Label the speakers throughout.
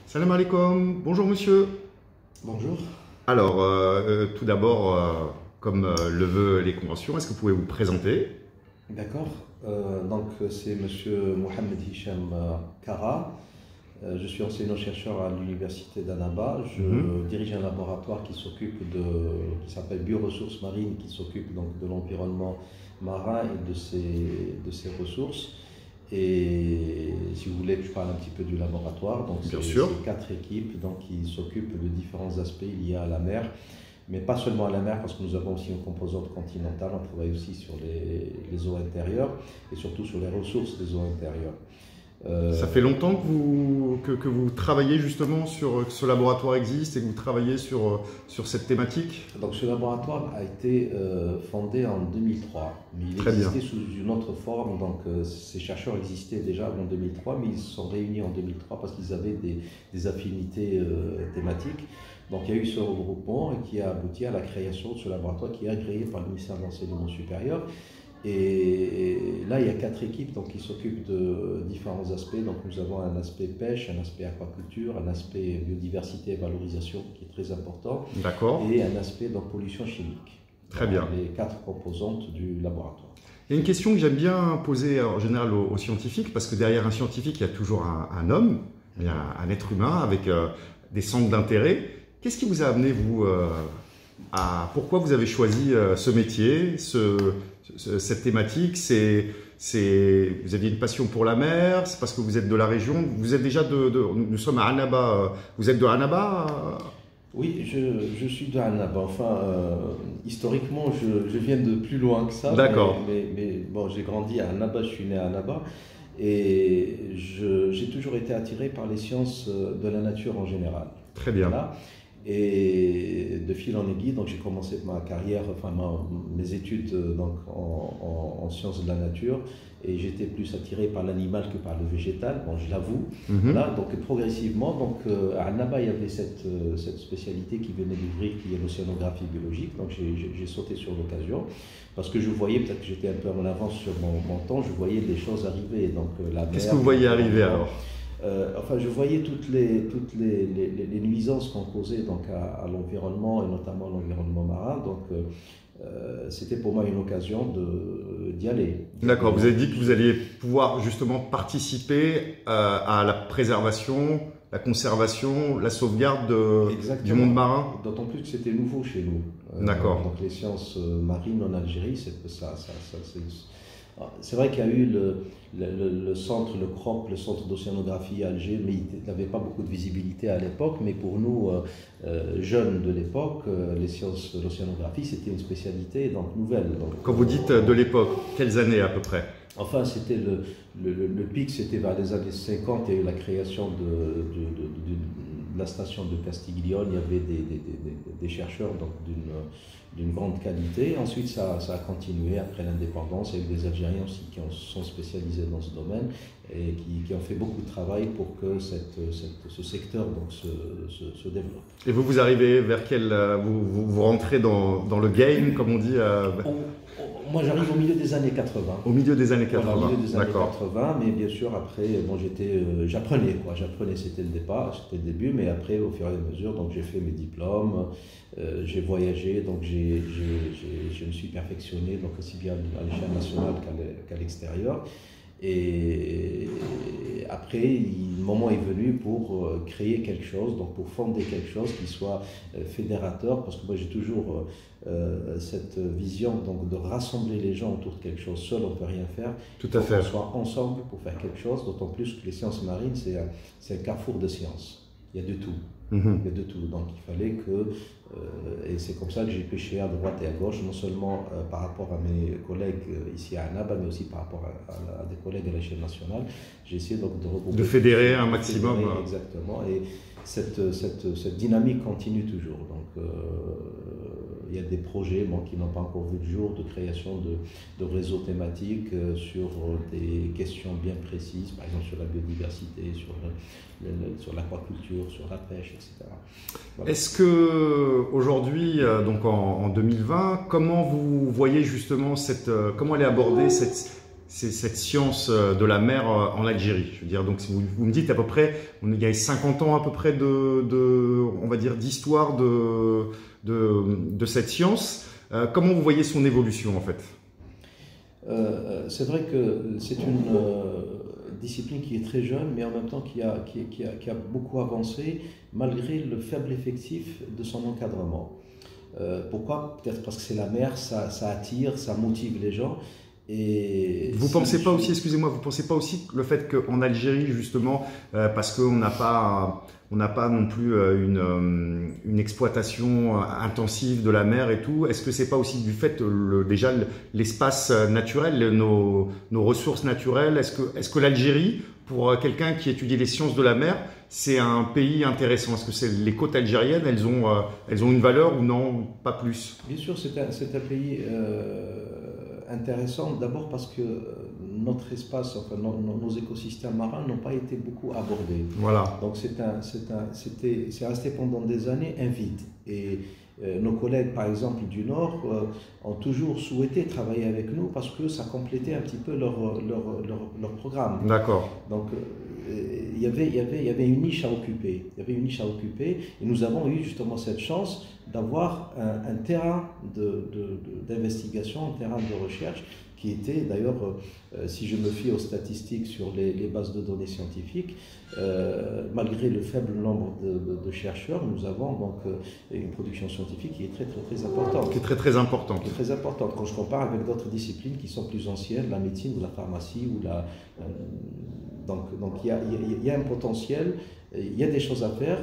Speaker 1: Salam alaikum, bonjour monsieur.
Speaker 2: Bonjour.
Speaker 1: Alors, tout d'abord, comme le veut les conventions, est-ce que vous pouvez vous présenter?
Speaker 2: D'accord. Donc, c'est monsieur Mohamed Hicham Kara. Je suis enseignant-chercheur à l'université d'Annaba. Je dirige un laboratoire qui s'appelle Bioressources marines, qui s'occupe donc de l'environnement marin et de ses ressources. Et si vous voulez, je parle un petit peu du laboratoire. Donc,
Speaker 1: Bien sûr.
Speaker 2: c'est 4 équipes donc, qui s'occupent de différents aspects liés à la mer, mais pas seulement à la mer, parce que nous avons aussi une composante continentale. On travaille aussi sur les eaux intérieures et surtout sur les ressources des eaux intérieures.
Speaker 1: Ça fait longtemps que vous travaillez justement sur que ce laboratoire existe et que vous travaillez sur cette thématique?
Speaker 2: Donc ce laboratoire a été fondé en 2003, mais il
Speaker 1: Très
Speaker 2: existait
Speaker 1: bien.
Speaker 2: sous une autre forme. Donc ces chercheurs existaient déjà avant 2003, mais ils se sont réunis en 2003 parce qu'ils avaient des affinités thématiques. Donc il y a eu ce regroupement qui a abouti à la création de ce laboratoire qui est agréé par le ministère de l'Enseignement supérieur. Et là, il y a 4 équipes donc, qui s'occupent de différents aspects. Donc, nous avons un aspect pêche, un aspect aquaculture, un aspect biodiversité et valorisation qui est très important,
Speaker 1: D'accord.
Speaker 2: et un aspect donc, pollution chimique.
Speaker 1: Très bien.
Speaker 2: Les 4 composantes du laboratoire.
Speaker 1: Il y a une question que j'aime bien poser en général aux scientifiques, parce que derrière un scientifique, il y a toujours un homme, il y a un être humain avec des centres d'intérêt. Qu'est-ce qui vous a amené, vous, pourquoi vous avez choisi ce métier, cette thématique? Vous aviez une passion pour la mer? C'est parce que vous êtes de la région? Vous êtes déjà nous sommes à Annaba. Vous êtes de Annaba?
Speaker 2: Oui, je suis de Annaba. Enfin, historiquement, je viens de plus loin que ça.
Speaker 1: D'accord.
Speaker 2: Mais bon, j'ai grandi à Annaba, je suis né à Annaba. Et j'ai toujours été attiré par les sciences de la nature en général.
Speaker 1: Très bien.
Speaker 2: Voilà. Et de fil en aiguille, donc j'ai commencé ma carrière, enfin mes études donc en sciences de la nature, et j'étais plus attiré par l'animal que par le végétal, bon je l'avoue. Voilà, donc progressivement, donc à Annaba il y avait cette spécialité qui venait d'ouvrir, qui est l'océanographie biologique, donc j'ai sauté sur l'occasion, parce que je voyais, peut-être que j'étais un peu en avance sur mon temps, je voyais les choses arriver. Donc la mer.
Speaker 1: Qu'est-ce que vous voyez arriver alors?
Speaker 2: Enfin, je voyais toutes les nuisances qu'on causait donc à l'environnement et notamment à l'environnement marin. Donc, c'était pour moi une occasion d'y aller.
Speaker 1: D'accord, vous avez dit que vous alliez pouvoir justement participer à la préservation, la conservation, la sauvegarde du monde marin.
Speaker 2: D'autant plus que c'était nouveau chez nous.
Speaker 1: D'accord.
Speaker 2: Donc les sciences marines en Algérie, c'est vrai qu'il y a eu le centre, le CROP, le centre d'océanographie à Alger, mais il n'avait pas beaucoup de visibilité à l'époque. Mais pour nous, jeunes de l'époque, les sciences de l'océanographie, c'était une spécialité donc nouvelle. Donc,
Speaker 1: quand vous dites de l'époque, quelles années à peu près?
Speaker 2: Enfin, c'était le pic, c'était vers les années 50, il y a eu la création de la station de Castiglione, il y avait des chercheurs d'une grande qualité. Ensuite, ça a continué après l'indépendance. Il y a eu des Algériens aussi qui sont spécialisés dans ce domaine et qui ont fait beaucoup de travail pour que ce secteur donc, se développe.
Speaker 1: Et vous arrivez vers quel... Vous rentrez dans le game, comme on dit
Speaker 2: Moi, j'arrive au milieu des années 80.
Speaker 1: Au milieu des années 80.
Speaker 2: Voilà, au milieu des années 80, mais bien sûr, après, bon, j'apprenais, c'était le départ, c'était le début, mais après, au fur et à mesure, donc j'ai fait mes diplômes, j'ai voyagé, donc je me suis perfectionné, donc aussi bien à l'échelle nationale qu'à l'extérieur. Et après, le moment est venu pour créer quelque chose, donc pour fonder quelque chose qui soit fédérateur, parce que moi j'ai toujours cette vision donc, de rassembler les gens autour de quelque chose. Seul on ne peut rien faire.
Speaker 1: Tout à fait.
Speaker 2: On soit ensemble pour faire quelque chose, d'autant plus que les sciences marines, c'est un carrefour de sciences. Il y a de tout. Il y a de tout. Donc il fallait que, et c'est comme ça que j'ai pêché à droite et à gauche, non seulement par rapport à mes collègues ici à Annaba, mais aussi par rapport à des collègues à l'échelle nationale. J'ai essayé donc de regrouper.
Speaker 1: De fédérer un maximum.
Speaker 2: Exactement. Et cette dynamique continue toujours. Donc il y a des projets qui n'ont pas encore vu le jour de création de réseaux thématiques sur des questions bien précises, par exemple sur la biodiversité, sur l'aquaculture, sur la pêche, etc. Voilà.
Speaker 1: Est-ce que aujourd'hui, donc en 2020, comment vous voyez justement comment elle est abordée cette science de la mer en Algérie? Je veux dire, donc vous me dites à peu près, il y a 50 ans à peu près on va dire, d'histoire de cette science. Comment vous voyez son évolution en fait?
Speaker 2: C'est vrai que c'est une discipline qui est très jeune, mais en même temps qui a beaucoup avancé malgré le faible effectif de son encadrement. Pourquoi? Peut-être parce que c'est la mer, ça attire, ça motive les gens. Et
Speaker 1: vous pensez pas aussi, excusez-moi, vous pensez pas aussi le fait qu'en Algérie justement, parce qu'on n'a pas non plus une exploitation intensive de la mer et tout, est-ce que c'est pas aussi du fait déjà l'espace naturel, nos ressources naturelles, est-ce que l'Algérie, pour quelqu'un qui étudie les sciences de la mer, c'est un pays intéressant? Est-ce que les côtes algériennes, elles ont une valeur ou non, pas plus?
Speaker 2: Bien sûr, c'est un pays intéressant, d'abord parce que notre espace, enfin nos écosystèmes marins n'ont pas été beaucoup abordés.
Speaker 1: Voilà.
Speaker 2: Donc c'est resté pendant des années un vide. Et nos collègues, par exemple, du Nord, ont toujours souhaité travailler avec nous parce que ça complétait un petit peu leur programme.
Speaker 1: D'accord.
Speaker 2: Donc il y avait une niche à occuper. Il y avait une niche à occuper et nous avons eu justement cette chance d'avoir un terrain d'investigation, un terrain de recherche qui était d'ailleurs, si je me fie aux statistiques sur les bases de données scientifiques, malgré le faible nombre de chercheurs, nous avons donc une production scientifique qui est très importante.
Speaker 1: Qui est très importante.
Speaker 2: Qui est très importante quand je compare avec d'autres disciplines qui sont plus anciennes, la médecine ou la pharmacie ou la... Donc il y a un potentiel, il y a des choses à faire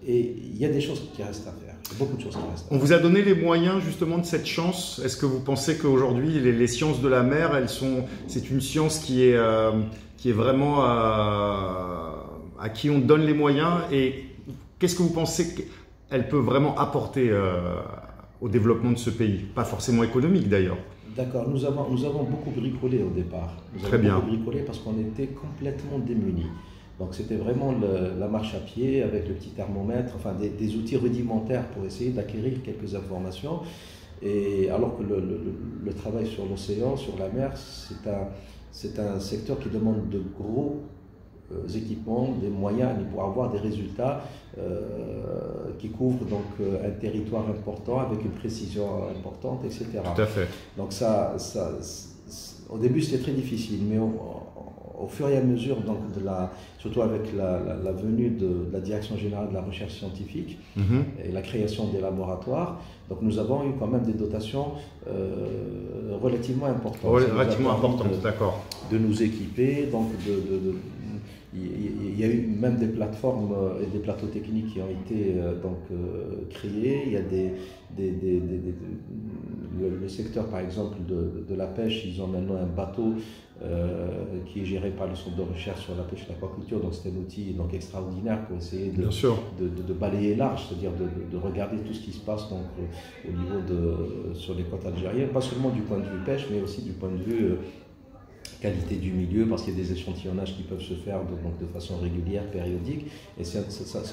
Speaker 2: et il y a des choses qui restent à faire. Beaucoup de choses qui restent à faire.
Speaker 1: On vous a donné les moyens justement de cette chance. Est-ce que vous pensez qu'aujourd'hui les sciences de la mer, c'est une science qui est vraiment à qui on donne les moyens, et qu'est-ce que vous pensez qu'elle peut vraiment apporter au développement de ce pays? Pas forcément économique d'ailleurs.
Speaker 2: D'accord, nous avons beaucoup bricolé au départ.
Speaker 1: Très bien.
Speaker 2: Beaucoup bricolé parce qu'on était complètement démunis. Donc c'était vraiment la marche à pied avec le petit thermomètre, enfin des outils rudimentaires pour essayer d'acquérir quelques informations. Et alors que le travail sur l'océan, sur la mer, c'est un secteur qui demande de gros équipements, des moyens pour avoir des résultats qui couvrent donc un territoire important avec une précision importante, etc.
Speaker 1: Tout à fait.
Speaker 2: Donc au début c'était très difficile, mais au fur et à mesure, donc surtout avec la venue de la Direction générale de la recherche scientifique et la création des laboratoires, donc nous avons eu quand même des dotations relativement importantes.
Speaker 1: Relativement importantes, d'accord.
Speaker 2: De nous équiper, donc il y a eu même des plateformes et des plateaux techniques qui ont été créés. Il y a le secteur par exemple de la pêche, ils ont maintenant un bateau qui est géré par le centre de recherche sur la pêche et l'aquaculture, donc c'est un outil donc extraordinaire pour essayer de balayer large, c'est-à-dire de regarder tout ce qui se passe donc, au niveau sur les côtes algériennes, pas seulement du point de vue pêche, mais aussi du point de vue qualité du milieu, parce qu'il y a des échantillonnages qui peuvent se faire de façon régulière, périodique, et ça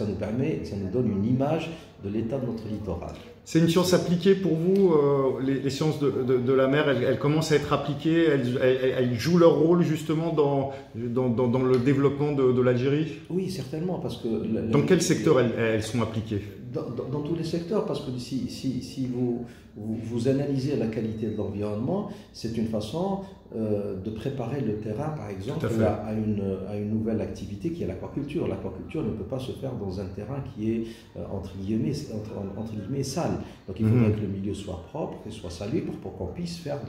Speaker 2: nous donne une image de l'état de notre littoral.
Speaker 1: C'est une science appliquée pour vous, les sciences de la mer, elles commencent à être appliquées, elles jouent leur rôle justement dans le développement de l'Algérie?
Speaker 2: Oui, certainement, parce que...
Speaker 1: Dans quel secteur elles sont appliquées?
Speaker 2: Dans tous les secteurs, parce que si vous analysez la qualité de l'environnement, c'est une façon de préparer le terrain, par exemple, à une nouvelle activité qui est l'aquaculture. L'aquaculture ne peut pas se faire dans un terrain qui est, entre guillemets, sale. Donc il faudrait que le milieu soit propre, qu'il soit salubre pour qu'on puisse faire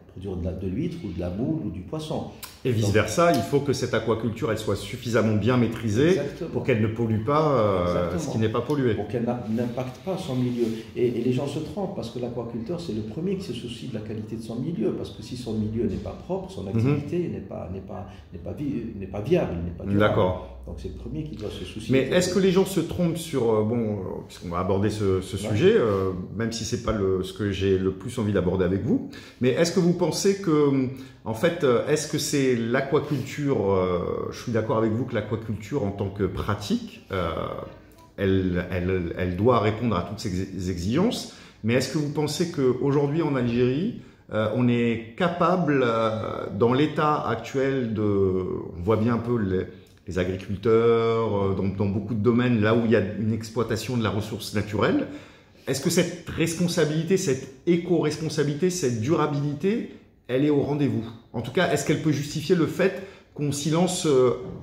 Speaker 2: produire de l'huître ou de la moule ou du poisson.
Speaker 1: Et vice-versa, il faut que cette aquaculture elle soit suffisamment bien maîtrisée. Exactement. Pour qu'elle ne pollue pas ce qui n'est pas pollué.
Speaker 2: Pour qu'elle n'impacte pas son milieu. Et les gens se trompent, parce que l'aquaculteur, c'est le premier qui se soucie de la qualité de son milieu, parce que si son milieu n'est pas propre, son activité n'est pas viable, n'est pas durable.
Speaker 1: D'accord.
Speaker 2: Donc c'est le premier qui doit se soucier.
Speaker 1: Mais est-ce que les gens se trompent sur, puisqu'on va aborder ce sujet, même si c'est pas ce que j'ai le plus envie d'aborder avec vous, mais est-ce que vous pensez que, en fait, est-ce que c'est l'aquaculture, je suis d'accord avec vous que l'aquaculture en tant que pratique, elle doit répondre à toutes ces exigences, mais est-ce que vous pensez qu'aujourd'hui en Algérie, on est capable, dans l'état actuel, on voit bien un peu les agriculteurs, dans beaucoup de domaines, là où il y a une exploitation de la ressource naturelle. Est-ce que cette responsabilité, cette éco-responsabilité, cette durabilité, elle est au rendez-vous? En tout cas, est-ce qu'elle peut justifier le fait qu'on s'y lance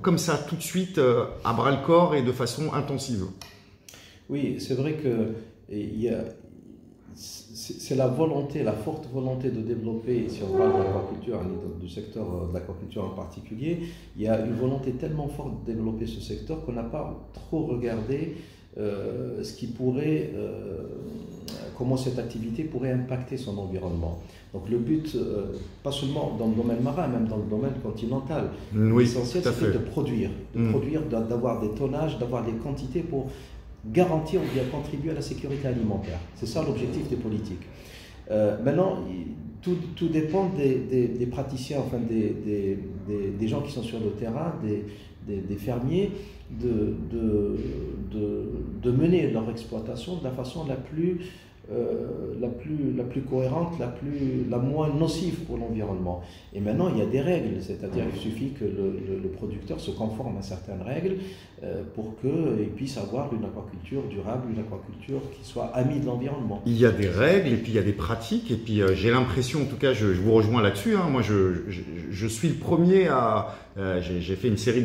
Speaker 1: comme ça tout de suite à bras-le-corps et de façon intensive?
Speaker 2: Oui, c'est vrai que c'est la volonté, la forte volonté de développer, si on parle de l'aquaculture, du secteur de l'aquaculture en particulier, il y a une volonté tellement forte de développer ce secteur qu'on n'a pas trop regardé ce qui pourrait, comment cette activité pourrait impacter son environnement. Donc le but, pas seulement dans le domaine marin, même dans le domaine continental, l'essentiel c'est de produire, d'avoir des tonnages, d'avoir des quantités pour garantir ou bien contribuer à la sécurité alimentaire. C'est ça l'objectif des politiques. Maintenant, tout dépend des praticiens, enfin des gens qui sont sur le terrain, des fermiers, de mener leur exploitation de la façon la plus cohérente, la moins nocive pour l'environnement. Et maintenant, il y a des règles, c'est-à-dire qu'il suffit que le producteur se conforme à certaines règles pour qu'il puisse avoir une aquaculture durable, une aquaculture qui soit amie de l'environnement.
Speaker 1: Il y a des règles et puis il y a des pratiques, et puis j'ai l'impression, en tout cas, je vous rejoins là-dessus, hein, moi je suis le premier à... j'ai fait une série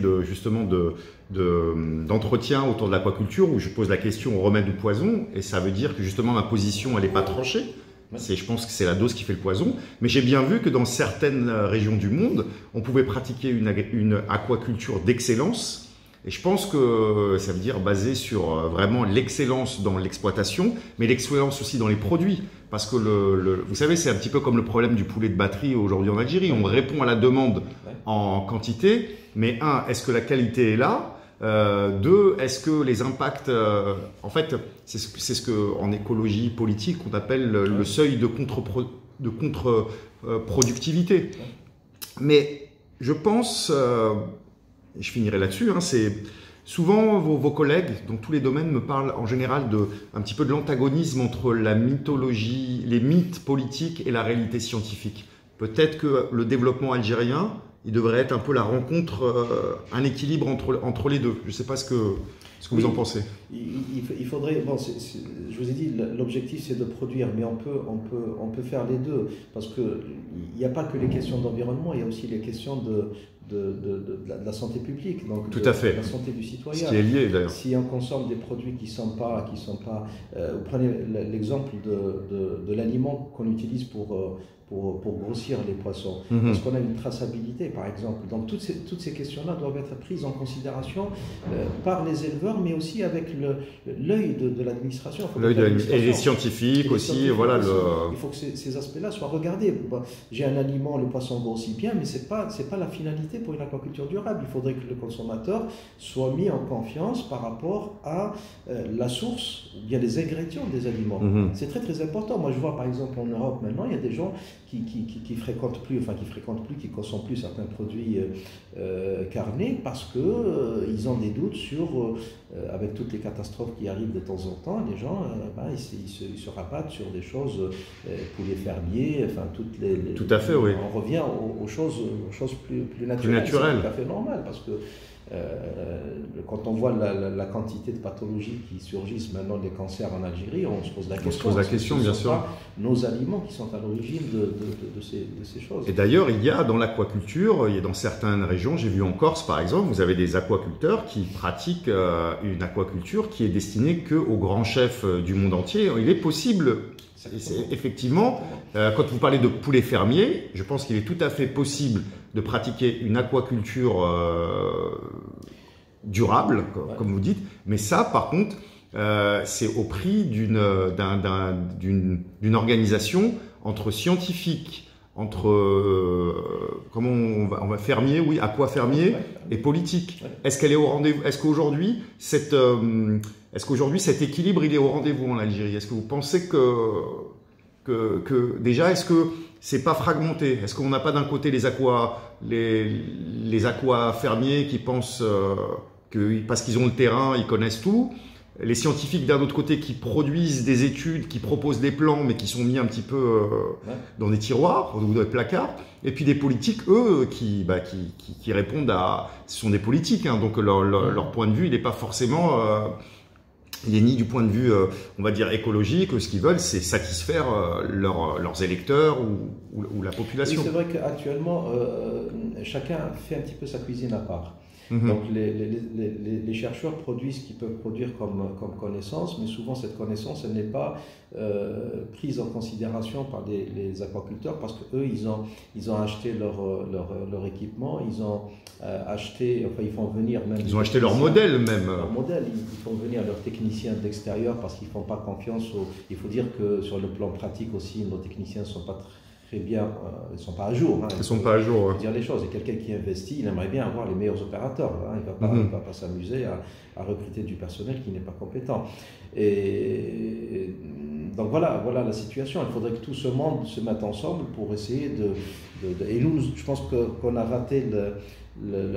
Speaker 1: d'entretiens autour de l'aquaculture où je pose la question au remède ou poison, et ça veut dire que justement ma position elle n'est pas tranchée. Je pense que c'est la dose qui fait le poison, mais j'ai bien vu que dans certaines régions du monde, on pouvait pratiquer une aquaculture d'excellence, et je pense que ça veut dire basé sur vraiment l'excellence dans l'exploitation, mais l'excellence aussi dans les produits. Parce que vous savez, c'est un petit peu comme le problème du poulet de batterie aujourd'hui en Algérie. On répond à la demande en quantité, mais est-ce que la qualité est là? Deux, est-ce que les impacts... en fait, c'est ce qu'en écologie politique, on appelle le seuil de contre-productivité. Mais je pense, et je finirai là-dessus, c'est... Souvent, vos collègues, dans tous les domaines, me parlent en général un petit peu de l'antagonisme entre la mythologie, les mythes politiques et la réalité scientifique. Peut-être que le développement algérien, il devrait être un peu la rencontre, un équilibre entre les deux. Je ne sais pas ce que vous en pensez.
Speaker 2: Il faudrait, je vous ai dit, l'objectif c'est de produire, mais on peut faire les deux, parce qu'il n'y a pas que les questions d'environnement, il y a aussi les questions de la santé publique, donc
Speaker 1: tout à fait.
Speaker 2: De la santé du citoyen.
Speaker 1: Ce qui est lié d'ailleurs.
Speaker 2: Si on consomme des produits qui sont pas, vous prenez l'exemple de l'aliment qu'on utilise pour grossir les poissons. Parce qu'on a une traçabilité, par exemple. Donc toutes ces questions-là doivent être prises en considération par les éleveurs, mais aussi avec l'œil de l'administration.
Speaker 1: Et les scientifiques aussi. Voilà,
Speaker 2: il faut que ces aspects-là soient regardés. J'ai un aliment, le poisson grossit bien, mais c'est pas la finalité pour une aquaculture durable. Il faudrait que le consommateur soit mis en confiance par rapport à la source, ou bien les ingrédients des aliments. C'est très très important. Moi je vois par exemple en Europe maintenant, il y a des gens qui consomment plus certains produits carnés parce qu'ils ont des doutes sur, avec toutes les catastrophes qui arrivent de temps en temps, les gens ils se rabattent sur des choses, poulets fermiers, enfin
Speaker 1: tout à fait, oui.
Speaker 2: On revient aux choses plus naturelles. C'est tout à fait normal parce que quand on voit la quantité de pathologies qui surgissent maintenant, des cancers en Algérie, on se pose la question.
Speaker 1: Bien sûr.
Speaker 2: Pas nos aliments qui sont à l'origine de ces choses.
Speaker 1: Et d'ailleurs, il y a dans l'aquaculture, il y a dans certaines régions, j'ai vu en Corse par exemple, vous avez des aquaculteurs qui pratiquent une aquaculture qui est destinée qu'aux grands chefs du monde entier. Il est possible... Effectivement, quand vous parlez de poulet fermier, je pense qu'il est tout à fait possible de pratiquer une aquaculture durable, comme vous dites, mais ça, par contre, c'est au prix d'une organisation entre scientifiques, entre comment on va fermier, oui, aquafermier et politique. Est-ce qu'elle est au rendez-vous? Est-ce qu'aujourd'hui cet équilibre il est au rendez-vous en Algérie? Est-ce que vous pensez que déjà est-ce que c'est pas fragmenté? Est-ce qu'on n'a pas d'un côté les aquafermiers qui pensent que parce qu'ils ont le terrain, ils connaissent tout, les scientifiques d'un autre côté qui produisent des études, qui proposent des plans, mais qui sont mis un petit peu dans des tiroirs ou dans des placards. Et puis des politiques, eux, qui répondent à... Ce sont des politiques, hein, donc leur point de vue, il n'est pas forcément... il est ni du point de vue, on va dire, écologique. Ce qu'ils veulent, c'est satisfaire leurs électeurs ou la population.
Speaker 2: Oui, c'est vrai qu'actuellement, chacun fait un petit peu sa cuisine à part. Donc les chercheurs produisent ce qu'ils peuvent produire comme connaissance, mais souvent cette connaissance, elle n'est pas prise en considération par les aquaculteurs, parce qu'eux, ils ont acheté leur équipement, ils ont acheté, enfin ils font venir même...
Speaker 1: Ils ont acheté leur modèle même.
Speaker 2: Leur modèle, ils font venir leurs techniciens d'extérieur parce qu'ils ne font pas confiance Il faut dire que sur le plan pratique aussi, nos techniciens ne sont pas très bien, ils ne sont pas à jour. Hein,
Speaker 1: ils ne sont pas à jour.
Speaker 2: Il faut dire les choses. Et quelqu'un qui investit, il aimerait bien avoir les meilleurs opérateurs. Hein, il ne va pas s'amuser à recruter du personnel qui n'est pas compétent. Et donc voilà la situation. Il faudrait que tout ce monde se mette ensemble pour essayer et nous, je pense qu'on a raté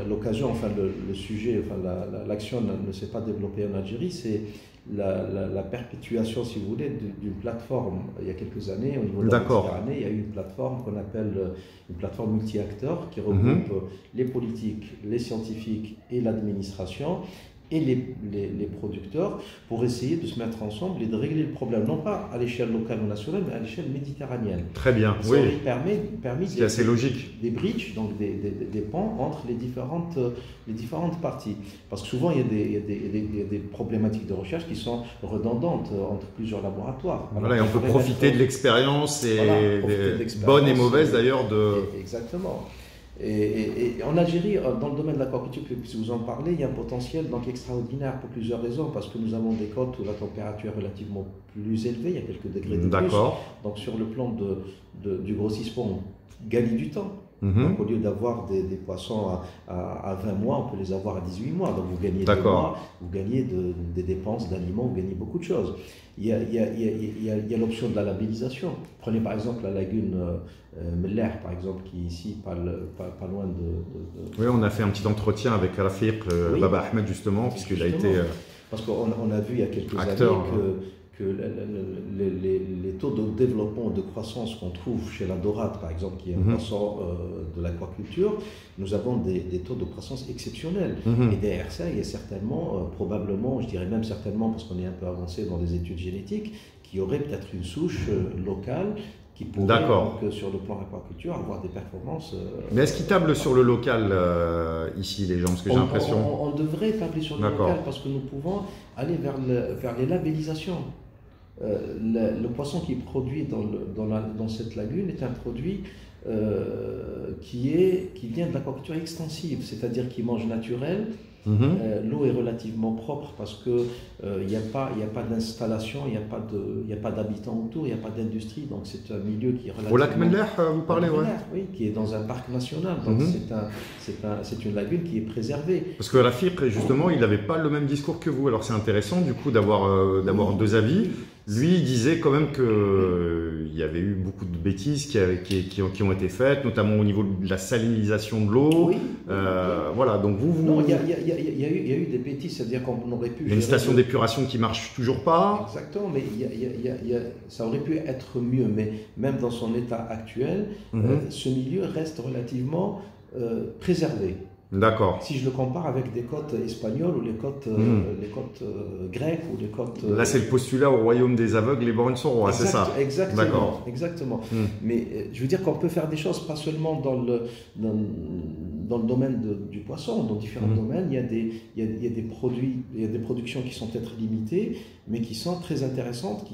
Speaker 2: l'occasion, enfin le sujet, enfin l'action ne s'est pas développée en Algérie, c'est la perpétuation, si vous voulez, d'une plateforme. Il y a quelques années, au niveau de la Méditerranée, il y a eu une plateforme qu'on appelle une plateforme multi-acteurs qui regroupe les politiques, les scientifiques et l'administration et les producteurs pour essayer de se mettre ensemble et de régler le problème, non pas à l'échelle locale ou nationale, mais à l'échelle méditerranéenne.
Speaker 1: Très bien,
Speaker 2: ça
Speaker 1: oui.
Speaker 2: permis
Speaker 1: c'est assez logique.
Speaker 2: Des bridges, donc des ponts entre les différentes parties. Parce que souvent, il y a des problématiques de recherche qui sont redondantes entre plusieurs laboratoires.
Speaker 1: Voilà, et on peut profiter de l'expérience, bonne et mauvaise d'ailleurs.
Speaker 2: Exactement. Et en Algérie, dans le domaine de l'aquaculture, si vous en parlez, il y a un potentiel donc extraordinaire pour plusieurs raisons, parce que nous avons des côtes où la température est relativement plus élevée, il y a quelques degrés de plus. Donc sur le plan du grossissement, on gagne du temps. Donc au lieu d'avoir des poissons à 20 mois, on peut les avoir à 18 mois. Donc vous gagnez 2 mois, vous gagnez des dépenses d'aliments, vous gagnez beaucoup de choses. Il y a l'option de la labellisation. Prenez par exemple la lagune Meller, par exemple, qui est ici, pas loin de...
Speaker 1: Oui, on a fait un petit entretien avec Rafiq, Baba Ahmed justement, puisqu'il a été...
Speaker 2: Parce qu'on a vu il y a quelques
Speaker 1: années
Speaker 2: que les taux de développement, de croissance qu'on trouve chez la dorade, par exemple, qui est un poisson de l'aquaculture, nous avons des taux de croissance exceptionnels. Et derrière ça, il y a certainement, probablement, je dirais même certainement, parce qu'on est un peu avancé dans les études génétiques, qu'il y aurait peut-être une souche locale qui pourrait, donc, sur le plan aquaculture, avoir des performances...
Speaker 1: Mais est-ce qu'ils tablent sur le local ici, les gens? Parce que j'ai l'impression...
Speaker 2: On devrait tabler sur le local parce que nous pouvons aller vers les labellisations. Le poisson qui est produit dans cette lagune est un produit qui vient de l'aquaculture extensive, c'est-à-dire qui mange naturel. L'eau est relativement propre parce que il n'y a pas d'installation, il n'y a pas d'habitants autour, il n'y a pas d'industrie, donc c'est un milieu qui est relativement...
Speaker 1: Au lac Meller, vous parlez,
Speaker 2: oui, qui est dans un parc national, donc c'est une lagune qui est préservée.
Speaker 1: Parce que Rafiq, justement, il n'avait pas le même discours que vous, alors c'est intéressant du coup d'avoir deux avis. Lui, il disait quand même qu'il y avait eu beaucoup de bêtises qui ont été faites, notamment au niveau de la salinisation de l'eau. Voilà, donc
Speaker 2: Non, il y a eu des bêtises, c'est-à-dire qu'on aurait pu...
Speaker 1: Il y a une station d'épuration qui marche toujours pas.
Speaker 2: Exactement, mais ça aurait pu être mieux, mais même dans son état actuel, ce milieu reste relativement préservé.
Speaker 1: D'accord.
Speaker 2: Si je le compare avec des côtes espagnoles ou les côtes grecques ou les côtes...
Speaker 1: Là, c'est le postulat au royaume des aveugles, les borgnes sont rois, c'est ça?
Speaker 2: Exactement. Exactement. Mais je veux dire qu'on peut faire des choses pas seulement dans le domaine du poisson, dans différents domaines. Il y a des produits, il y a des productions qui sont peut-être limitées, mais qui sont très intéressantes,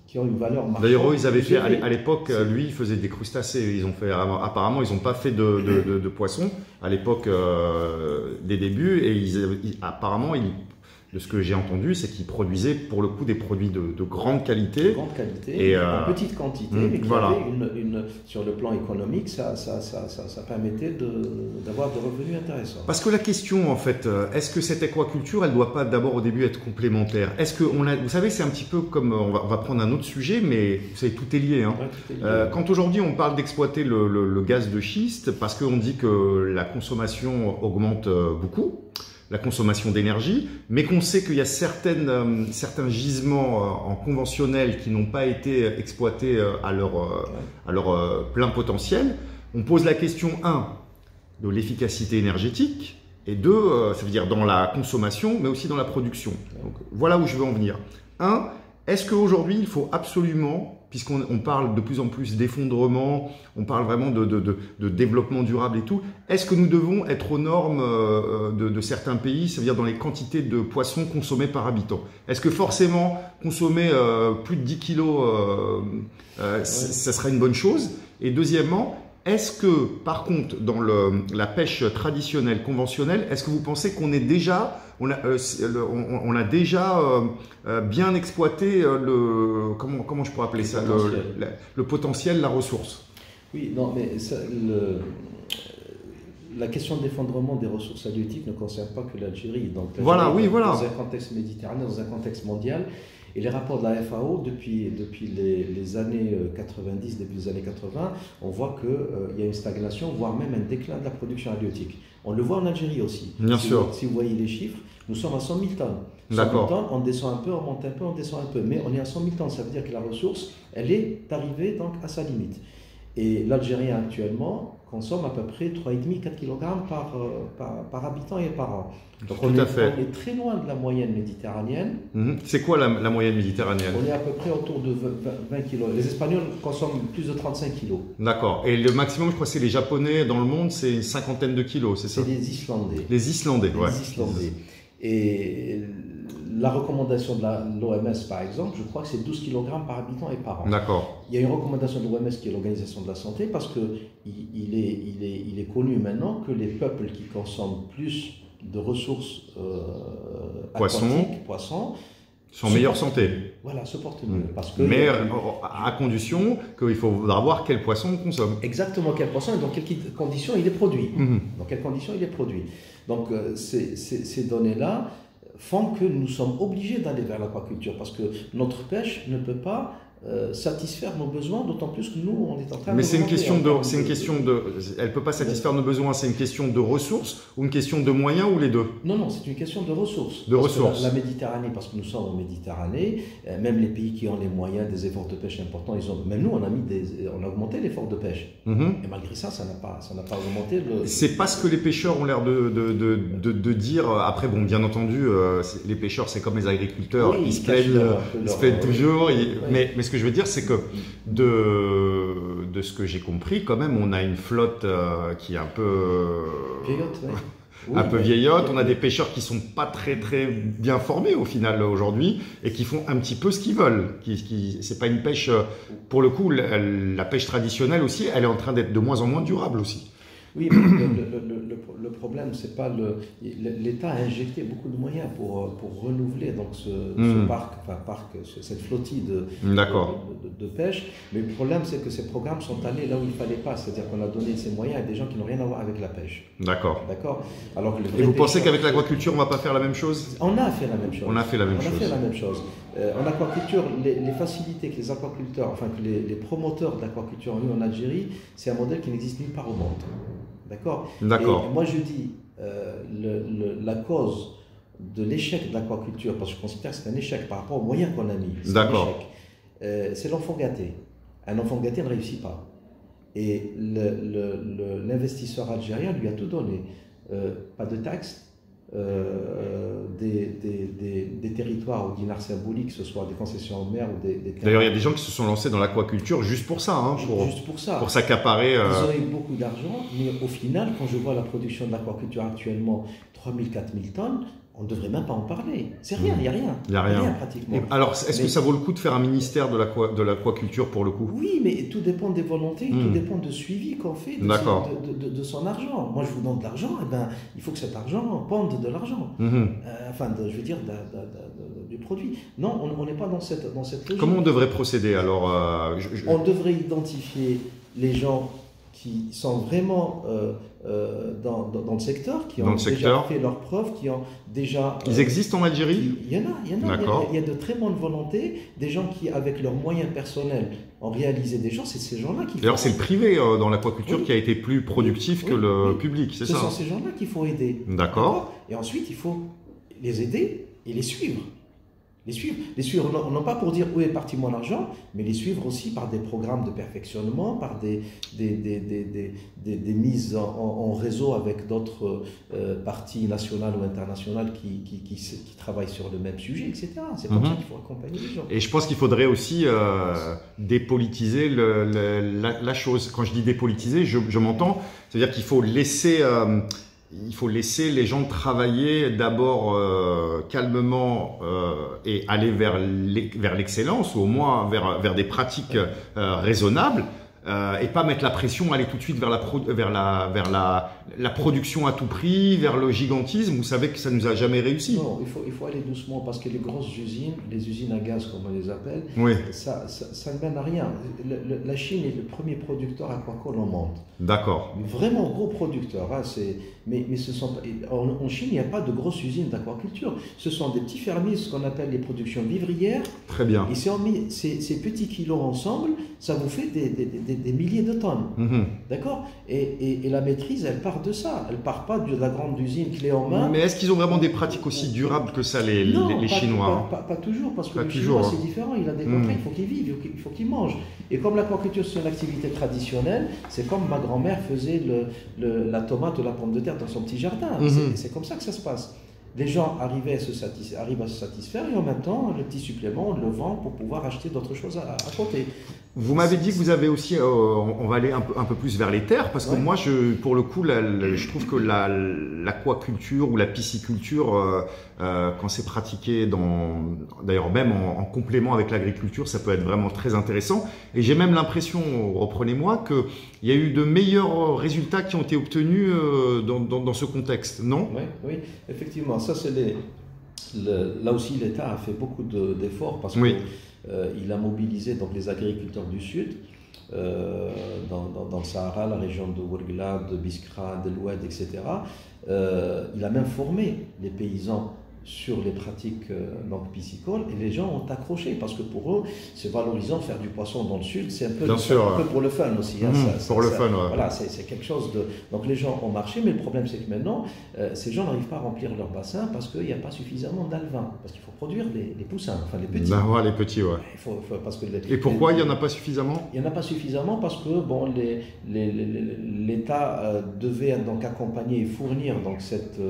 Speaker 2: qui ont une valeur marchande.
Speaker 1: D'ailleurs, eux, ils avaient fait, à l'époque, lui, il faisait des crustacés. Apparemment, ils n'ont pas fait de poissons à l'époque des débuts. Et apparemment, de ce que j'ai entendu, c'est qu'ils produisaient pour le coup des produits de grande qualité.
Speaker 2: De grande qualité, et en petite quantité, mais qui avait sur le plan économique, ça permettait d'avoir des revenus intéressants.
Speaker 1: Parce que la question, en fait, est-ce que cette aquaculture, elle ne doit pas d'abord au début être complémentaire? Est-ce que vous savez, c'est un petit peu comme, on va prendre un autre sujet, mais vous savez, tout est lié. Hein.
Speaker 2: Ouais, tout est lié.
Speaker 1: Quand aujourd'hui on parle d'exploiter le gaz de schiste, parce qu'on dit que la consommation augmente beaucoup, la consommation d'énergie, mais qu'on sait qu'il y a certains gisements en conventionnel qui n'ont pas été exploités à leur plein potentiel. On pose la question 1 de l'efficacité énergétique et 2, ça veut dire dans la consommation, mais aussi dans la production. Donc, voilà où je veux en venir. 1, est-ce qu'aujourd'hui, il faut absolument, puisqu'on parle de plus en plus d'effondrement, on parle vraiment de développement durable et tout, est-ce que nous devons être aux normes de certains pays, ça veut dire dans les quantités de poissons consommés par habitant? Est-ce que forcément consommer plus de 10 kilos, ça serait une bonne chose? Et deuxièmement, est-ce que, par contre, dans la pêche traditionnelle, conventionnelle, est-ce que vous pensez qu'on est déjà, on a déjà bien exploité comment je pourrais appeler ça, le potentiel, la ressource?
Speaker 2: Oui, non, mais ça, la question de l'effondrement des ressources halieutiques ne concerne pas que l'Algérie. Donc,
Speaker 1: voilà, oui, voilà.
Speaker 2: Dans un contexte méditerranéen, dans un contexte mondial. Et les rapports de la FAO, depuis les années 90, début des années 80, on voit qu'il y a une stagnation, voire même un déclin de la production halieutique. On le voit en Algérie aussi.
Speaker 1: Bien sûr.
Speaker 2: Si vous voyez les chiffres, nous sommes à 100 000 tonnes. 100 000 tonnes, on descend un peu, on monte un peu, on descend un peu. Mais on est à 100 000 tonnes, ça veut dire que la ressource, elle est arrivée donc à sa limite. Et l'Algérien actuellement consomme à peu près 3,5-4 kg par habitant et par an. Donc on est très loin de la moyenne méditerranéenne.
Speaker 1: C'est quoi la moyenne méditerranéenne?
Speaker 2: On est à peu près autour de 20 kg. Les Espagnols consomment plus de 35 kg.
Speaker 1: D'accord. Et le maximum, je crois, c'est les Japonais dans le monde, c'est une cinquantaine de kilos, c'est ça?
Speaker 2: C'est les Islandais.
Speaker 1: Les Islandais, ouais.
Speaker 2: Les Islandais. Et la recommandation de l'OMS, par exemple, je crois que c'est 12 kg par habitant et par an.
Speaker 1: D'accord.
Speaker 2: Il y a une recommandation de l'OMS qui est l'Organisation de la Santé parce qu'il est connu maintenant que les peuples qui consomment plus de ressources aquatiques, poissons,
Speaker 1: sont en meilleure santé.
Speaker 2: Voilà, se portent mieux. Parce que
Speaker 1: mais à condition qu'il faut voir quel poisson on consomme.
Speaker 2: Exactement, quel poisson et dans quelles conditions il est produit. Dans quelles conditions il est produit. Donc ces données-là font que nous sommes obligés d'aller vers l'aquaculture parce que notre pêche ne peut pas satisfaire nos besoins, d'autant plus que nous, on est en train de...
Speaker 1: Mais c'est une question de... Elle ne peut pas satisfaire nos besoins, c'est une question de ressources ou une question de moyens ou les deux?
Speaker 2: Non, non, c'est une question de ressources. La Méditerranée, parce que nous sommes en Méditerranée, même les pays qui ont les moyens, des efforts de pêche importants, même nous, on a augmenté l'effort de pêche. Et malgré ça, ça n'a pas augmenté le...
Speaker 1: C'est pas ce que les pêcheurs ont l'air de dire. Après, bon, bien entendu, les pêcheurs, c'est comme les agriculteurs, oui, ils se plaignent toujours. Mais ce que je veux dire, c'est que de ce que j'ai compris, quand même, on a une flotte qui est un peu...
Speaker 2: Vieillotte, oui.
Speaker 1: Un peu vieillotte, on a des pêcheurs qui sont pas très bien formés au final aujourd'hui et qui font un petit peu ce qu'ils veulent. C'est pas une pêche, pour le coup, la pêche traditionnelle aussi, elle est en train d'être de moins en moins durable aussi.
Speaker 2: Oui, mais le problème, c'est pas l'État a injecté beaucoup de moyens pour renouveler donc ce parc, cette flottille de pêche. Mais le problème, c'est que ces programmes sont allés là où il fallait pas, c'est-à-dire qu'on a donné ces moyens à des gens qui n'ont rien à voir avec la pêche.
Speaker 1: D'accord.
Speaker 2: Alors
Speaker 1: et vous pensez qu'avec l'aquaculture, on va pas faire la même chose?
Speaker 2: On a fait la même chose.
Speaker 1: On a fait la même chose.
Speaker 2: En aquaculture, les facilités que les aquaculteurs, enfin que les promoteurs de l'aquaculture ont eu en Algérie, c'est un modèle qui n'existe nulle part au monde. D'accord. Et moi je dis, la cause de l'échec de l'aquaculture, parce que je considère que c'est un échec par rapport aux moyens qu'on a mis, c'est l'enfant gâté. Un enfant gâté ne réussit pas. Et l'investisseur algérien lui a tout donné. Pas de taxes, des territoires ou dinars symboliques, que ce soit des concessions en mer ou des terres.
Speaker 1: D'ailleurs, il y a des gens qui se sont lancés dans l'aquaculture juste pour ça, hein, pour s'accaparer.
Speaker 2: Ils ont eu beaucoup d'argent, mais au final, quand je vois la production de l'aquaculture actuellement, 3000, 4000 tonnes, on ne devrait même pas en parler. C'est rien, il n'y a rien.
Speaker 1: Il n'y a rien
Speaker 2: pratiquement.
Speaker 1: Alors, est-ce que ça vaut le coup de faire un ministère de l'aquaculture pour le coup?
Speaker 2: Oui, mais tout dépend des volontés, tout dépend du suivi qu'on fait de son argent. Moi, je vous donne de l'argent, eh ben, il faut que cet argent pende de l'argent. Je veux dire, du produit. Non, on n'est pas dans cette logique.
Speaker 1: Comment on devrait procéder alors
Speaker 2: On devrait identifier les gens qui sont vraiment dans le secteur, qui ont déjà fait leurs preuves, qui ont déjà...
Speaker 1: Ils existent en Algérie?
Speaker 2: Il y en a. Il y a de très bonnes volontés, des gens qui, avec leurs moyens personnels, en réaliser des gens, c'est ces gens-là qu'il faut...
Speaker 1: D'ailleurs, c'est le privé dans l'aquaculture qui a été plus productif que le public, c'est ça?
Speaker 2: Ce sont ces gens-là qu'il faut aider.
Speaker 1: D'accord.
Speaker 2: Et ensuite, il faut les aider et les suivre. Les suivre, non pas pour dire où est parti mon argent, mais les suivre aussi par des programmes de perfectionnement, par des mises en réseau avec d'autres parties nationales ou internationales qui travaillent sur le même sujet, etc. C'est comme ça qu'il faut accompagner les gens.
Speaker 1: Et je pense qu'il faudrait aussi dépolitiser la chose. Quand je dis dépolitiser, je m'entends, c'est-à-dire qu'il faut laisser... il faut laisser les gens travailler d'abord calmement et aller vers l'excellence, ou au moins vers des pratiques raisonnables, et pas mettre la pression, aller tout de suite vers la production à tout prix, vers le gigantisme. Vous savez que ça nous a jamais réussi.
Speaker 2: Non, il faut aller doucement parce que les grosses usines, les usines à gaz comme on les appelle,
Speaker 1: oui.
Speaker 2: ça ne mène à rien. La Chine est le premier producteur aquacole au monde.
Speaker 1: D'accord.
Speaker 2: Vraiment gros producteur. Hein, mais ce sont, en Chine, il n'y a pas de grosses usines d'aquaculture. Ce sont des petits fermiers, ce qu'on appelle les productions vivrières.
Speaker 1: Très bien.
Speaker 2: Et si on met ces petits kilos ensemble, ça vous fait des milliers de tonnes. D'accord. Et la maîtrise, elle part de ça. Elle ne part pas de la grande usine clé en main.
Speaker 1: Mais est-ce qu'ils ont vraiment des pratiques aussi durables que ça, les Chinois?
Speaker 2: Pas toujours, parce que le Chinois, c'est différent. Il a des contraintes, il faut qu'il vive, il faut qu'il mange. Et comme l'aquaculture, c'est une activité traditionnelle, c'est comme ma grand-mère faisait la tomate ou la pomme de terre dans son petit jardin. C'est comme ça que ça se passe. Les gens arrivent à se satisfaire et en même temps, le petit supplément, on le vend pour pouvoir acheter d'autres choses à côté.
Speaker 1: Vous m'avez dit que vous avez aussi, on va aller un peu plus vers les terres, parce que moi, pour le coup, je trouve que l'aquaculture ou la pisciculture, quand c'est pratiqué d'ailleurs même en complément avec l'agriculture, ça peut être vraiment très intéressant. Et j'ai même l'impression, reprenez-moi, qu'il y a eu de meilleurs résultats qui ont été obtenus dans ce contexte, non?
Speaker 2: Oui, effectivement. Ça, là aussi, l'État a fait beaucoup d'efforts parce que il a mobilisé donc les agriculteurs du Sud, dans le Sahara, la région de Ouargla, de Biskra, de l'Oued, etc. Il a même formé les paysans sur les pratiques donc piscicoles et les gens ont accroché parce que pour eux c'est valorisant de faire du poisson dans le sud, c'est un peu pour le fun aussi. Hein,
Speaker 1: pour le fun, ouais.
Speaker 2: Voilà, c'est quelque chose de... Donc les gens ont marché, mais le problème c'est que maintenant ces gens n'arrivent pas à remplir leur bassin parce qu'il n'y a pas suffisamment d'alevins, parce qu'il faut produire les poussins, enfin les petits.
Speaker 1: Les petits, ouais.
Speaker 2: Parce que
Speaker 1: et pourquoi il n'y en a pas suffisamment?
Speaker 2: Il n'y en a pas suffisamment parce que bon, l'État devait donc accompagner et fournir donc cette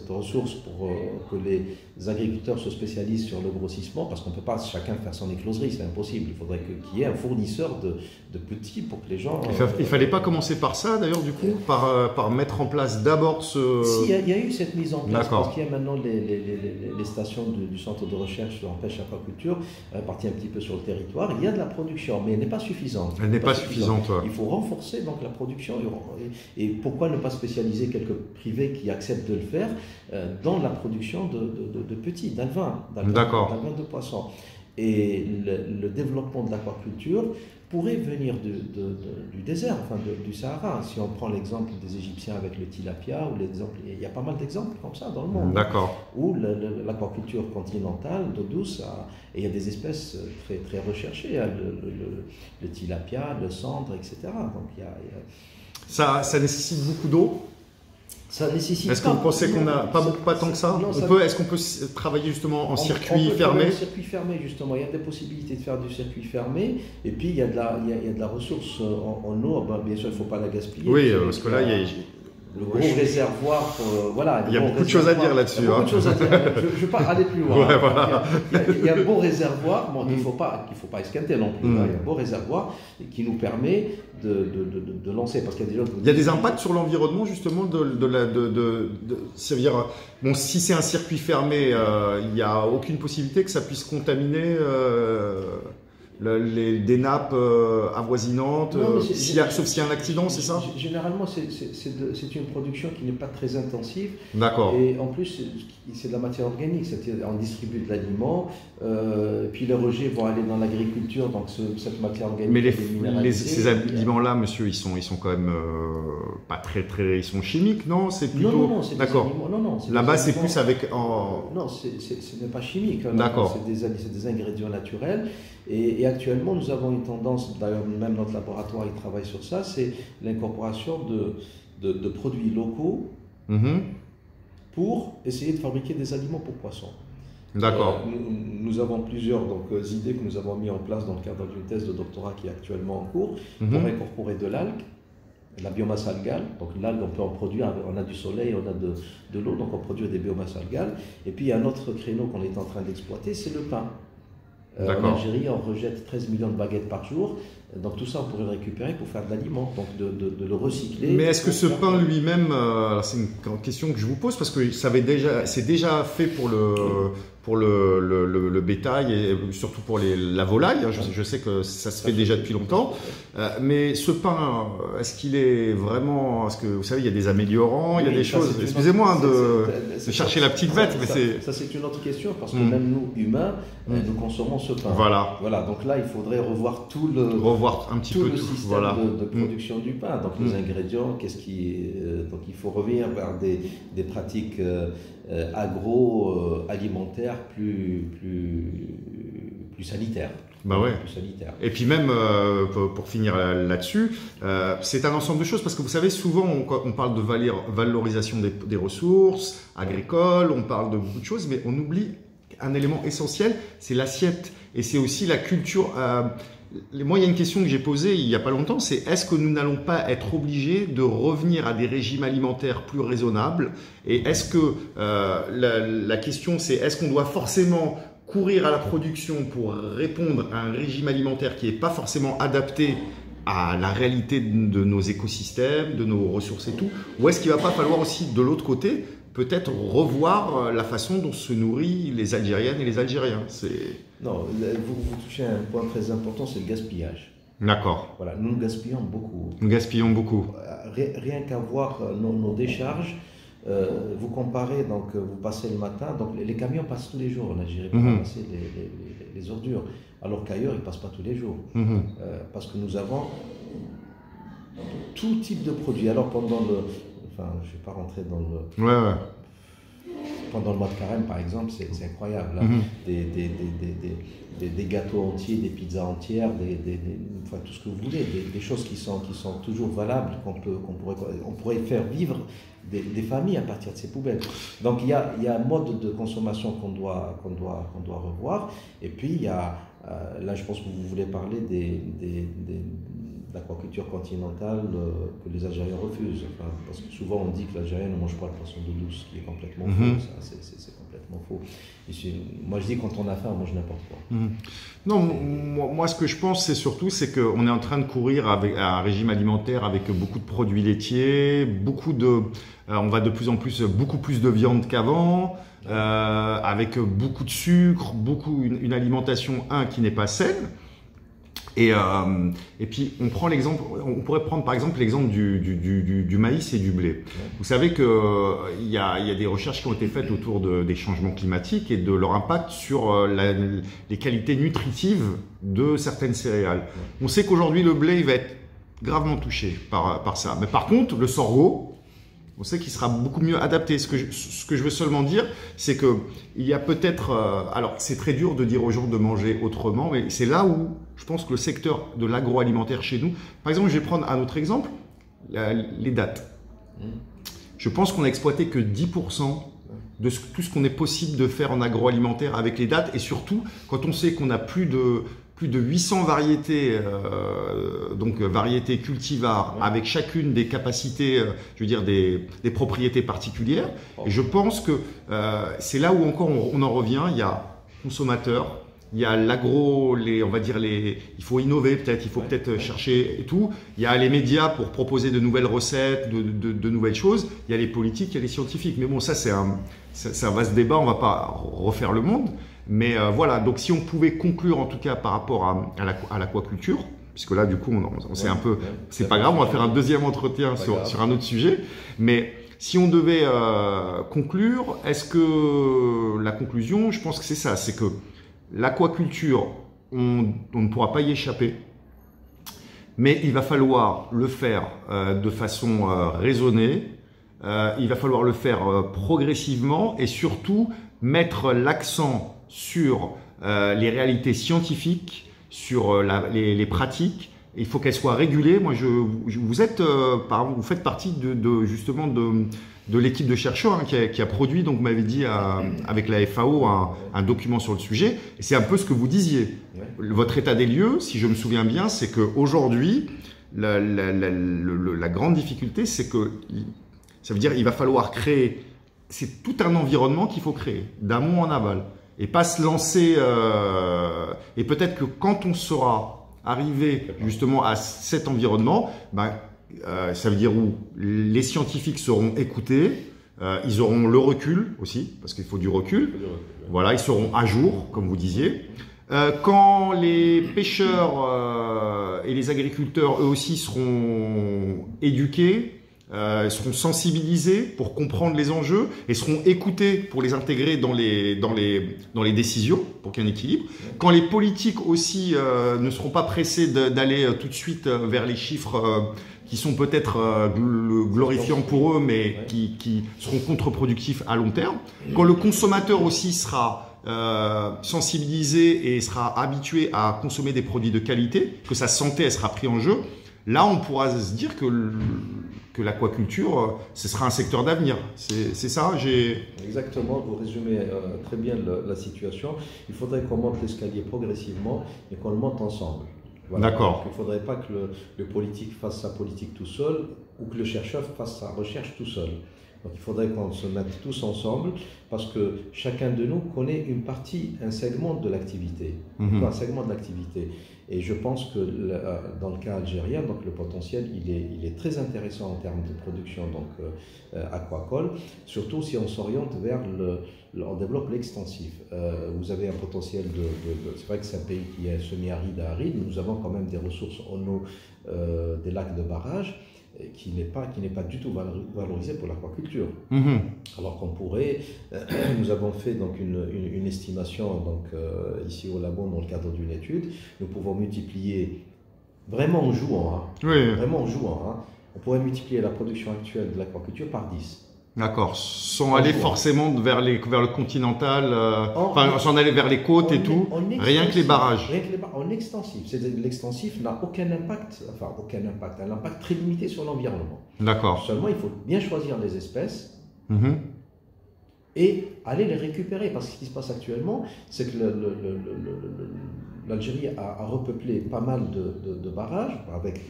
Speaker 2: ressource pour que les agriculteurs se spécialisent sur le grossissement, parce qu'on ne peut pas chacun faire son écloserie, c'est impossible. Il faudrait qu'il y ait un fournisseur de petits pour que les gens...
Speaker 1: Il ne fallait pas commencer par ça d'ailleurs du coup, par mettre en place d'abord ce...
Speaker 2: Si, il y a eu cette mise en place, parce qu'il y a maintenant les stations du centre de recherche en pêche aquaculture, partie un petit peu sur le territoire, il y a de la production, mais elle n'est pas suffisante.
Speaker 1: Elle n'est pas suffisante, ouais.
Speaker 2: Il faut renforcer donc la production, et pourquoi ne pas spécialiser quelques privés qui acceptent de le faire dans la production de petits, d'alevins de poissons. Et le développement de l'aquaculture pourrait venir du désert, enfin du Sahara. Si on prend l'exemple des Égyptiens avec le tilapia, il y a pas mal d'exemples comme ça dans le monde.
Speaker 1: D'accord.
Speaker 2: Ou l'aquaculture continentale, d'eau douce, et il y a des espèces très, très recherchées, hein, le tilapia, le cendre, etc. Donc
Speaker 1: Ça nécessite beaucoup d'eau?
Speaker 2: Ça nécessite.
Speaker 1: Est-ce que vous pensez qu'on n'a pas tant que ça? Est-ce qu'on peut travailler justement en circuit fermé?
Speaker 2: En circuit fermé, justement. Il y a des possibilités de faire du circuit fermé. Et puis, il y a de la ressource en eau. Bien sûr, il ne faut pas la gaspiller.
Speaker 1: Oui, parce que là, il y a...
Speaker 2: Le gros réservoir, voilà.
Speaker 1: Il y a beaucoup de choses à dire là-dessus.
Speaker 2: Beaucoup de choses à dire. Je ne veux pas aller plus loin.
Speaker 1: Ouais, voilà.
Speaker 2: Il y a un beau réservoir, bon, qu'il ne faut pas esquinter non plus. Il y a un beau réservoir qui nous permet de lancer. Parce qu'il y a
Speaker 1: il y a des impacts sur l'environnement, justement, c'est-à-dire, bon, si c'est un circuit fermé, il n'y a aucune possibilité que ça puisse contaminer des nappes avoisinantes, sauf s'il y a un accident, c'est ça?
Speaker 2: Généralement, c'est une production qui n'est pas très intensive.
Speaker 1: D'accord.
Speaker 2: Et en plus, c'est de la matière organique, c'est-à-dire on distribue de l'aliment, puis les rejets vont aller dans l'agriculture, donc cette matière organique.
Speaker 1: Mais ces aliments-là, monsieur, ils sont quand même pas très, ils sont chimiques, non? C'est plutôt...
Speaker 2: Non, c'est des aliments. Non,
Speaker 1: là-bas, c'est plus avec...
Speaker 2: Non, ce n'est pas chimique.
Speaker 1: D'accord.
Speaker 2: C'est des ingrédients naturels. Et actuellement, nous avons une tendance, d'ailleurs même notre laboratoire il travaille sur ça, c'est l'incorporation de produits locaux pour essayer de fabriquer des aliments pour poissons.
Speaker 1: D'accord.
Speaker 2: Nous avons plusieurs idées que nous avons mis en place dans le cadre d'une thèse de doctorat qui est actuellement en cours pour incorporer de l'algue, la biomasse algale. Donc l'algue, on peut en produire, on a du soleil, on a de l'eau, donc on produit des biomasses algales. Et puis il y a un autre créneau qu'on est en train d'exploiter, c'est le pain. En Algérie, on rejette 13 millions de baguettes par jour. Donc tout ça, on pourrait le récupérer pour faire de l'aliment, donc de le recycler.
Speaker 1: Mais est-ce que ce pain lui-même, c'est une question que je vous pose parce que c'est déjà fait pour le bétail et surtout pour la volaille. Je sais que ça se fait déjà depuis longtemps. Mais ce pain, est-ce qu'il est vraiment... Parce que vous savez, il y a des améliorants, il y a des choses... Excusez-moi de chercher la petite bête, mais c'est...
Speaker 2: Ça, c'est une autre question parce que même nous, humains, nous consommons ce pain.
Speaker 1: Voilà.
Speaker 2: Donc là, il faudrait revoir tout le système de production du pain. Donc les ingrédients, donc il faut revenir vers des pratiques agroalimentaires plus sanitaires.
Speaker 1: Plus sanitaire. Et puis même, pour finir là-dessus, c'est un ensemble de choses, parce que vous savez, souvent on parle de valorisation des ressources agricoles, on parle de beaucoup de choses, mais on oublie un élément essentiel, c'est l'assiette. Et c'est aussi la culture. Moi, il y a une question que j'ai posée il n'y a pas longtemps, c'est est-ce que nous n'allons pas être obligés de revenir à des régimes alimentaires plus raisonnables? Et est-ce que la question c'est est-ce qu'on doit forcément courir à la production pour répondre à un régime alimentaire qui n'est pas forcément adapté à la réalité de nos écosystèmes, de nos ressources et tout? Ou est-ce qu'il ne va pas falloir aussi, de l'autre côté, peut-être revoir la façon dont se nourrissent les Algériennes et les Algériens?
Speaker 2: Non, vous touchez à un point très important, c'est le gaspillage.
Speaker 1: D'accord.
Speaker 2: Voilà, nous gaspillons beaucoup.
Speaker 1: Nous gaspillons beaucoup.
Speaker 2: Rien qu'à voir nos décharges, vous comparez, donc vous passez le matin, donc les camions passent tous les jours en Algérie pour ramasser les ordures, alors qu'ailleurs ils ne passent pas tous les jours. Parce que nous avons tout type de produits. Alors je ne vais pas rentrer dans le... Pendant le mois de carême, par exemple, c'est incroyable. Là. Des gâteaux entiers, des pizzas entières, tout ce que vous voulez, des choses qui sont toujours valables, on pourrait faire vivre des familles à partir de ces poubelles. Donc il y a un mode de consommation qu'on doit revoir. Et puis il y a, là je pense que vous voulez parler l'aquaculture continentale que les Algériens refusent. Parce que souvent on dit que l'Algérien ne mange pas le poisson d'eau douce, ce qui est complètement faux. C'est complètement faux. Moi je dis quand on a faim, on mange n'importe quoi.
Speaker 1: Non, moi ce que je pense c'est qu'on est en train de courir avec un régime alimentaire avec beaucoup de produits laitiers, on va de plus en plus beaucoup plus de viande qu'avant, avec beaucoup de sucre, une alimentation qui n'est pas saine. Et puis on pourrait prendre par exemple l'exemple du maïs et du blé. Vous savez qu'il y a des recherches qui ont été faites autour des changements climatiques et de leur impact sur les qualités nutritives de certaines céréales. On sait qu'aujourd'hui le blé il va être gravement touché par ça. Mais par contre le sorgho, on sait qu'il sera beaucoup mieux adapté. Ce que je veux seulement dire, c'est qu'il y a peut-être... alors, c'est très dur de dire aux gens de manger autrement, mais c'est là où je pense que le secteur de l'agroalimentaire chez nous... Par exemple, je vais prendre un autre exemple, les dattes. Je pense qu'on n'a exploité que 10% de tout ce qu'on est possible de faire en agroalimentaire avec les dattes. Et surtout, quand on sait qu'on a plus de 800 variétés, donc variétés cultivars, avec chacune des capacités, je veux dire des propriétés particulières. Et je pense que c'est là où encore on en revient. Il y a consommateurs, il y a l'agro, on va dire il faut innover peut-être, il faut peut-être chercher et tout. Il y a les médias pour proposer de nouvelles recettes, de nouvelles choses. Il y a les politiques, il y a les scientifiques. Mais bon, ça c'est un vaste débat, on ne va pas refaire le monde. Mais voilà, donc si on pouvait conclure en tout cas par rapport à l'aquaculture, puisque là du coup on s'est un peu... C'est pas grave, on va faire un deuxième entretien sur un autre sujet. Mais si on devait conclure, est-ce que la conclusion, je pense que c'est ça, c'est que l'aquaculture, on ne pourra pas y échapper, mais il va falloir le faire de façon raisonnée, il va falloir le faire progressivement et surtout mettre l'accent sur les réalités scientifiques, sur les pratiques. Il faut qu'elles soient régulées. Moi, vous faites partie justement de l'équipe de chercheurs qui a produit, donc vous m'avez dit, avec la FAO, un document sur le sujet. Et c'est un peu ce que vous disiez. Ouais. Votre état des lieux, si je me souviens bien, c'est qu'aujourd'hui, la grande difficulté, c'est que ça veut dire qu'il va falloir créer, c'est tout un environnement qu'il faut créer, d'amont en aval. Et pas se lancer, et peut-être que quand on sera arrivé justement à cet environnement, ça veut dire où les scientifiques seront écoutés, ils auront le recul aussi, parce qu'il faut du recul. Voilà, ils seront à jour, comme vous disiez. Quand les pêcheurs et les agriculteurs, eux aussi, seront éduqués, seront sensibilisés pour comprendre les enjeux et seront écoutés pour les intégrer dans les décisions, pour qu'il y ait un équilibre. Quand les politiques aussi ne seront pas pressés d'aller tout de suite vers les chiffres qui sont peut-être glorifiants pour eux, mais qui seront contre-productifs à long terme. Quand le consommateur aussi sera sensibilisé et sera habitué à consommer des produits de qualité, que sa santé elle sera prise en jeu, là on pourra se dire que l'aquaculture, ce sera un secteur d'avenir. C'est ça,
Speaker 2: Exactement, vous résumez très bien la situation. Il faudrait qu'on monte l'escalier progressivement et qu'on le monte ensemble. Voilà.
Speaker 1: D'accord.
Speaker 2: Il ne faudrait pas que le politique fasse sa politique tout seul ou que le chercheur fasse sa recherche tout seul. Donc il faudrait qu'on se mette tous ensemble parce que chacun de nous connaît une partie, un segment de l'activité. Un segment de l'activité. Et je pense que dans le cas algérien, donc le potentiel il est très intéressant en termes de production aquacole, surtout si on s'oriente vers on développe l'extensif. Vous avez un potentiel c'est vrai que c'est un pays qui est semi-aride à aride, mais nous avons quand même des ressources en eau des lacs de barrage qui n'est pas du tout valorisé pour l'aquaculture. Alors qu'on pourrait, nous avons fait donc une estimation donc, ici au labo dans le cadre d'une étude, nous pouvons multiplier, vraiment en jouant, on pourrait multiplier la production actuelle de l'aquaculture par 10.
Speaker 1: D'accord, sans aller forcément vers le continental, sans aller vers les côtes et tout, rien que les barrages.
Speaker 2: Rien que les barrages, en extensif. L'extensif n'a aucun impact, un impact très limité sur l'environnement.
Speaker 1: D'accord.
Speaker 2: Seulement, il faut bien choisir les espèces et aller les récupérer. Parce que ce qui se passe actuellement, c'est que l'Algérie a repeuplé pas mal de barrages avec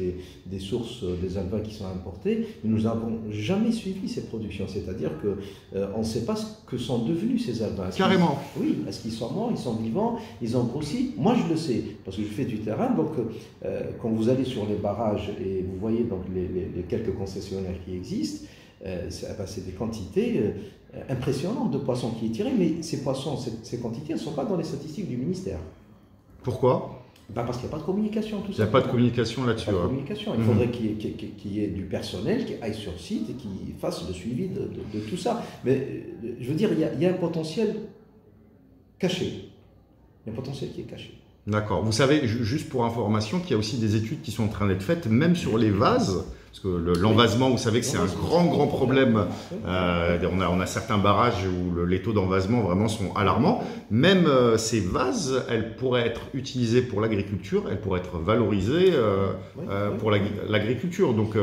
Speaker 2: des sources, des alevins qui sont importés, mais nous n'avons jamais suivi ces productions. C'est-à-dire qu'on ne sait pas ce que sont devenus ces alevins.
Speaker 1: Carrément.
Speaker 2: Oui, est-ce qu'ils sont morts, ils sont vivants, ils ont grossi? Moi, je le sais, parce que je fais du terrain. Donc, quand vous allez sur les barrages et vous voyez donc les quelques concessionnaires qui existent, c'est des quantités impressionnantes de poissons qui est tiré, mais ces poissons, ces quantités ne sont pas dans les statistiques du ministère.
Speaker 1: Pourquoi?
Speaker 2: Parce qu'il n'y a pas de communication, tout ça.
Speaker 1: Il n'y a pas de communication là-dessus.
Speaker 2: Il faudrait qu'il y ait du personnel qui aille sur site et qui fasse le suivi de tout ça. Mais je veux dire, il y a un potentiel caché. Il y a un potentiel qui est caché.
Speaker 1: D'accord. Vous savez, juste pour information, qu'il y a aussi des études qui sont en train d'être faites, même sur les vases. Parce que l'envasement, vous savez que c'est un grand problème. On a certains barrages où les taux d'envasement vraiment sont alarmants. Même ces vases, elles pourraient être utilisées pour l'agriculture, elles pourraient être valorisées pour l'agriculture. Donc,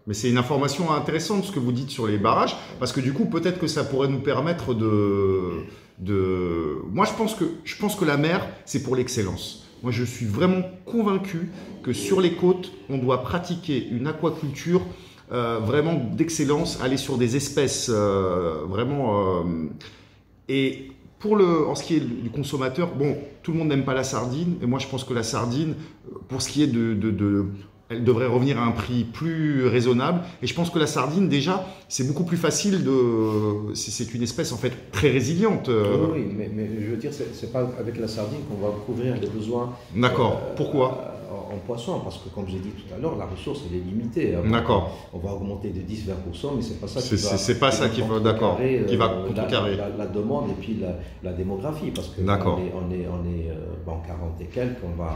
Speaker 1: mais c'est une information intéressante ce que vous dites sur les barrages, parce que du coup, peut-être que ça pourrait nous permettre Moi, je pense que la mer, c'est pour l'excellence. Moi, je suis vraiment convaincu que sur les côtes, on doit pratiquer une aquaculture vraiment d'excellence, aller sur des espèces vraiment... Et en ce qui est du consommateur, bon, tout le monde n'aime pas la sardine, et moi, je pense que la sardine, pour ce qui est elle devrait revenir à un prix plus raisonnable. Et je pense que la sardine, déjà, c'est beaucoup plus facile c'est une espèce, en fait, très résiliente.
Speaker 2: Oui, mais je veux dire, c'est pas avec la sardine qu'on va couvrir les besoins.
Speaker 1: D'accord. Pourquoi?
Speaker 2: En poisson, parce que, comme j'ai dit tout à l'heure, la ressource, elle est limitée.
Speaker 1: D'accord.
Speaker 2: On va augmenter de 10-20%, mais c'est pas ça
Speaker 1: qui va contrecarrer
Speaker 2: la demande et puis la démographie, parce que on est en 40 et quelques, on va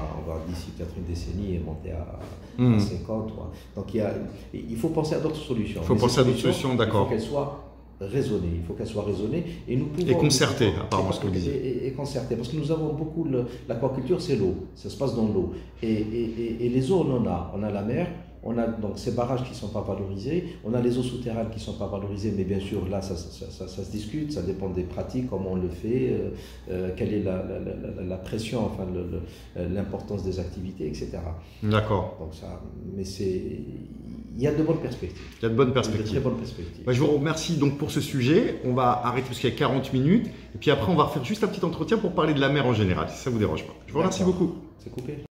Speaker 2: d'ici peut-être une décennie monter à 50. Donc il faut penser à d'autres solutions.
Speaker 1: Il faut penser à d'autres solutions, d'accord.
Speaker 2: Il faut qu'elles soient raisonnée. Il faut qu'elle soit raisonnée. Et nous pouvons...
Speaker 1: Et concertée, apparemment, ce que vous disiez.
Speaker 2: Et concertée. Parce que nous avons beaucoup... L'aquaculture, c'est l'eau. Ça se passe dans l'eau. Et les eaux, on en a. On a la mer. On a donc ces barrages qui ne sont pas valorisés, on a les eaux souterraines qui ne sont pas valorisées, mais bien sûr là ça se discute, ça dépend des pratiques, comment on le fait, quelle est la pression, enfin l'importance des activités, etc.
Speaker 1: D'accord.
Speaker 2: Donc ça, mais il y a de bonnes perspectives.
Speaker 1: Il y a de bonnes perspectives.
Speaker 2: De très bonnes perspectives.
Speaker 1: Je vous remercie donc pour ce sujet. On va arrêter parce qu'il y a 40 minutes. Et puis après, on va refaire juste un petit entretien pour parler de la mer en général, si ça ne vous dérange pas. Je vous remercie beaucoup.
Speaker 2: C'est coupé.